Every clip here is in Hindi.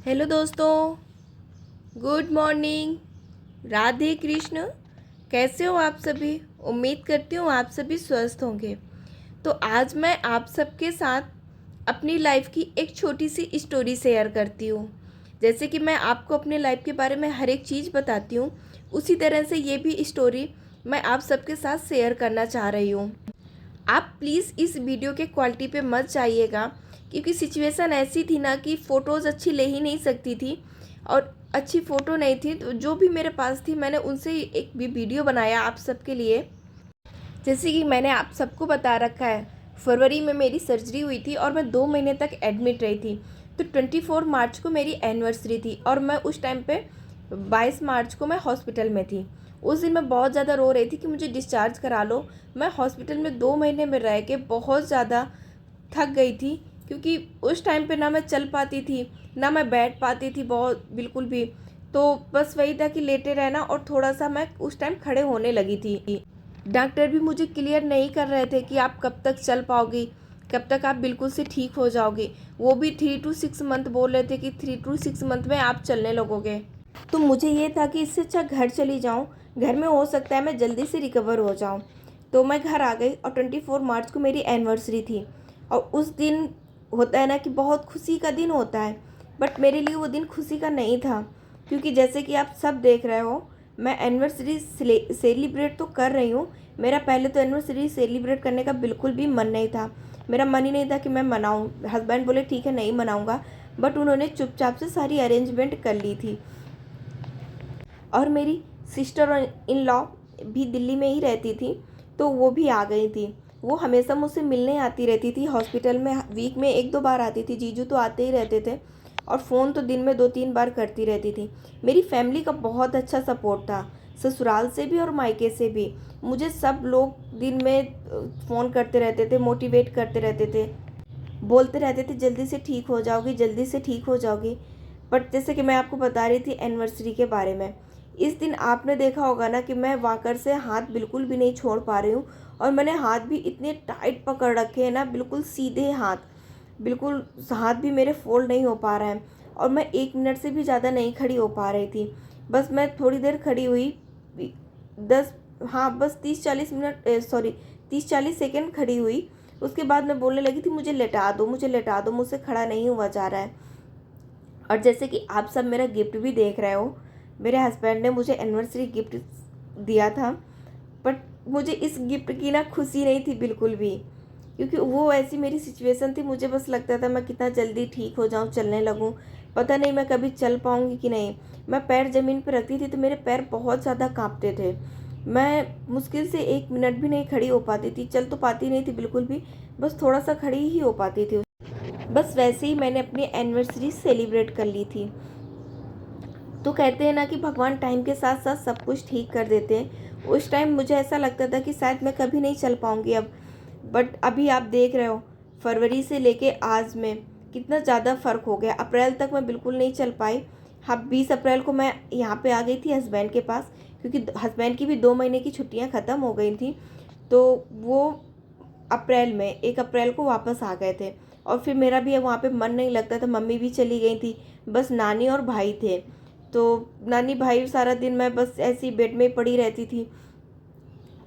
हेलो दोस्तों, गुड मॉर्निंग। राधे कृष्ण। कैसे हो आप सभी? उम्मीद करती हूँ आप सभी स्वस्थ होंगे। तो आज मैं आप सबके साथ अपनी लाइफ की एक छोटी सी स्टोरी शेयर करती हूँ। जैसे कि मैं आपको अपने लाइफ के बारे में हर एक चीज़ बताती हूँ, उसी तरह से ये भी स्टोरी मैं आप सबके साथ शेयर करना चाह रही हूँ। आप प्लीज़ इस वीडियो के क्वालिटी पे मत जाइएगा, क्योंकि सिचुएशन ऐसी थी ना कि फ़ोटोज़ अच्छी ले ही नहीं सकती थी और अच्छी फ़ोटो नहीं थी, तो जो भी मेरे पास थी मैंने उनसे ही एक भी वीडियो बनाया आप सबके लिए। जैसे कि मैंने आप सबको बता रखा है, फरवरी में मेरी सर्जरी हुई थी और मैं 2 महीने तक एडमिट रही थी। तो 24 मार्च को मेरी एनिवर्सरी थी और मैं उस टाइम पे 22 मार्च को मैं हॉस्पिटल में थी। उस दिन मैं बहुत ज़्यादा रो रही थी कि मुझे डिस्चार्ज करा लो। मैं हॉस्पिटल में 2 महीने में रह के बहुत ज़्यादा थक गई थी, क्योंकि उस टाइम पे ना मैं चल पाती थी ना मैं बैठ पाती थी बहुत बिल्कुल भी। तो बस वही था कि लेटे रहना, और थोड़ा सा मैं उस टाइम खड़े होने लगी थी। डॉक्टर भी मुझे क्लियर नहीं कर रहे थे कि आप कब तक चल पाओगी, कब तक आप बिल्कुल से ठीक हो जाओगे। वो भी 3 to 6 मंथ बोल रहे थे कि 3 to 6 मंथ में आप चलने लगोगे। तो मुझे ये था कि इससे अच्छा घर चली जाऊँ, घर में हो सकता है मैं जल्दी से रिकवर हो जाऊँ। तो मैं घर आ गई और 24 मार्च को मेरी एनिवर्सरी थी। और उस दिन होता है ना कि बहुत खुशी का दिन होता है, बट मेरे लिए वो दिन खुशी का नहीं था। क्योंकि जैसे कि आप सब देख रहे हो, मैं एनिवर्सरी सेलिब्रेट तो कर रही हूँ। मेरा पहले तो एनिवर्सरी सेलिब्रेट करने का बिल्कुल भी मन नहीं था। मेरा मन ही नहीं था कि मैं मनाऊँ। हस्बैंड बोले ठीक है नहीं मनाऊँगा, बट उन्होंने चुपचाप से सारी अरेंजमेंट कर ली थी। और मेरी सिस्टर इन लॉ भी दिल्ली में ही रहती थी, तो वो भी आ गई थी। वो हमेशा मुझसे मिलने आती रहती थी हॉस्पिटल में, वीक में 1-2 बार आती थी। जीजू तो आते ही रहते थे और फ़ोन तो दिन में 2-3 बार करती रहती थी। मेरी फैमिली का बहुत अच्छा सपोर्ट था, ससुराल से भी और मायके से भी। मुझे सब लोग दिन में फ़ोन करते रहते थे, मोटिवेट करते रहते थे, बोलते रहते थे जल्दी से ठीक हो जाओगी, जल्दी से ठीक हो जाओगी। बट जैसे कि मैं आपको बता रही थी एनिवर्सरी के बारे में, इस दिन आपने देखा होगा ना कि मैं वॉकर से हाथ बिल्कुल भी नहीं छोड़ पा रही हूँ। और मैंने हाथ भी इतने टाइट पकड़ रखे हैं ना, बिल्कुल सीधे हाथ, बिल्कुल हाथ भी मेरे फोल्ड नहीं हो पा रहा है। और मैं 1 मिनट से भी ज़्यादा नहीं खड़ी हो पा रही थी। बस मैं थोड़ी देर खड़ी हुई, 10, हाँ बस 30-40 मिनट, सॉरी 30-40 सेकेंड खड़ी हुई। उसके बाद मैं बोलने लगी थी मुझे लेटा दो, मुझे लेटा दो, मुझसे खड़ा नहीं हुआ जा रहा है। और जैसे कि आप सब मेरा गिफ्ट भी देख रहे हो, मेरे हस्बैंड ने मुझे एनिवर्सरी गिफ्ट दिया था। बट मुझे इस गिफ्ट की ना खुशी नहीं थी बिल्कुल भी, क्योंकि वो ऐसी मेरी सिचुएशन थी। मुझे बस लगता था मैं कितना जल्दी ठीक हो जाऊँ, चलने लगूँ। पता नहीं मैं कभी चल पाऊँगी कि नहीं। मैं पैर ज़मीन पर रखती थी तो मेरे पैर बहुत ज़्यादा काँपते थे। मैं मुश्किल से 1 मिनट भी नहीं खड़ी हो पाती थी, चल तो पाती नहीं थी बिल्कुल भी, बस थोड़ा सा खड़ी ही हो पाती थी। बस वैसे ही मैंने अपनी एनिवर्सरी सेलिब्रेट कर ली थी। तो कहते हैं ना कि भगवान टाइम के साथ साथ सब कुछ ठीक कर देते हैं। उस टाइम मुझे ऐसा लगता था कि शायद मैं कभी नहीं चल पाऊँगी अब। बट अभी आप देख रहे हो, फरवरी से लेके आज में कितना ज़्यादा फ़र्क हो गया। अप्रैल तक मैं बिल्कुल नहीं चल पाई। हाँ 20 अप्रैल को मैं यहाँ पे आ गई थी हस्बैंड के पास, क्योंकि हस्बैंड की भी 2 महीने की छुट्टियाँ ख़त्म हो गई थी। तो वो अप्रैल में 1 अप्रैल को वापस आ गए थे। और फिर मेरा भी वहाँ पे मन नहीं लगता था, मम्मी भी चली गई थी, बस नानी और भाई थे। तो नानी भाई सारा दिन मैं बस ऐसी बेड में ही पड़ी रहती थी।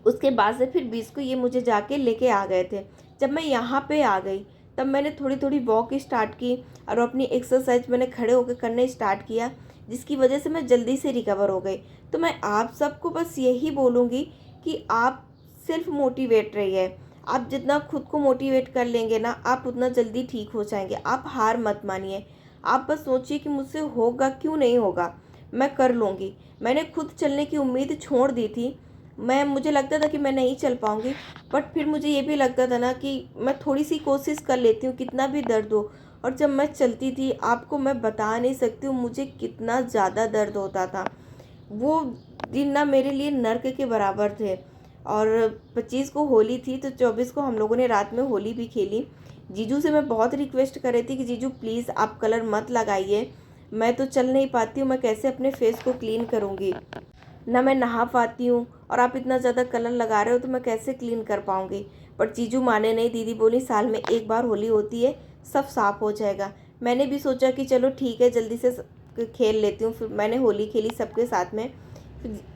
उसके बाद से फिर 20 को ये मुझे जाके लेके आ गए थे। जब मैं यहाँ पे आ गई तब मैंने थोड़ी थोड़ी वॉक स्टार्ट की और अपनी एक्सरसाइज मैंने खड़े होकर करने स्टार्ट किया, जिसकी वजह से मैं जल्दी से रिकवर हो गई। तो मैं आप सबको बस यही बोलूँगी कि आप सेल्फ मोटिवेट रहिए। आप जितना खुद को मोटिवेट कर लेंगे ना, आप उतना जल्दी ठीक हो जाएंगे। आप हार मत मानिए। आप बस सोचिए कि मुझसे होगा क्यों नहीं होगा, मैं कर लूँगी। मैंने खुद चलने की उम्मीद छोड़ दी थी। मुझे लगता था कि मैं नहीं चल पाऊँगी, बट फिर मुझे ये भी लगता था ना कि मैं थोड़ी सी कोशिश कर लेती हूँ, कितना भी दर्द हो। और जब मैं चलती थी, आपको मैं बता नहीं सकती हूँ मुझे कितना ज़्यादा दर्द होता था। वो दिन ना मेरे लिए नर्क के बराबर थे। और 25 को होली थी, तो 24 को हम लोगों ने रात में होली भी खेली। जीजू से मैं बहुत रिक्वेस्ट कर रही थी कि जीजू प्लीज़ आप कलर मत लगाइए, मैं तो चल नहीं पाती हूँ, मैं कैसे अपने फेस को क्लीन करूँगी, ना मैं नहा पाती हूँ, और आप इतना ज़्यादा कलर लगा रहे हो तो मैं कैसे क्लीन कर पाऊँगी। पर जीजू माने नहीं। दीदी बोली साल में 1 बार होली होती है, सब साफ हो जाएगा। मैंने भी सोचा कि चलो ठीक है, जल्दी से खेल लेती हूँ। फिर मैंने होली खेली सबके साथ में।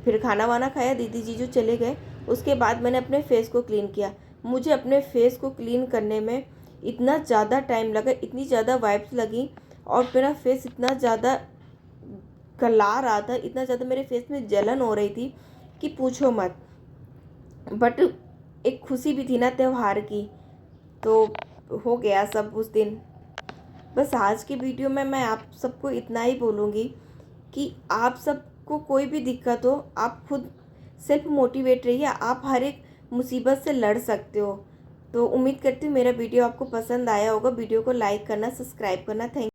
फिर खाना वाना खाया, दीदी जीजू चले गए। उसके बाद मैंने अपने फेस को क्लीन किया। मुझे अपने फेस को क्लीन करने में इतना ज़्यादा टाइम लगा, इतनी ज़्यादा वाइब्स लगी, और मेरा फेस इतना ज़्यादा गला रहा था, इतना ज़्यादा मेरे फेस में जलन हो रही थी कि पूछो मत। बट एक खुशी भी थी ना त्यौहार की, तो हो गया सब उस दिन। बस आज की वीडियो में मैं आप सबको इतना ही बोलूँगी कि आप सबको कोई भी दिक्कत हो, आप खुद सेल्फ मोटिवेट रहिए, आप हर एक मुसीबत से लड़ सकते हो। तो उम्मीद करती हूँ मेरा वीडियो आपको पसंद आया होगा। वीडियो को लाइक करना, सब्सक्राइब करना। थैंक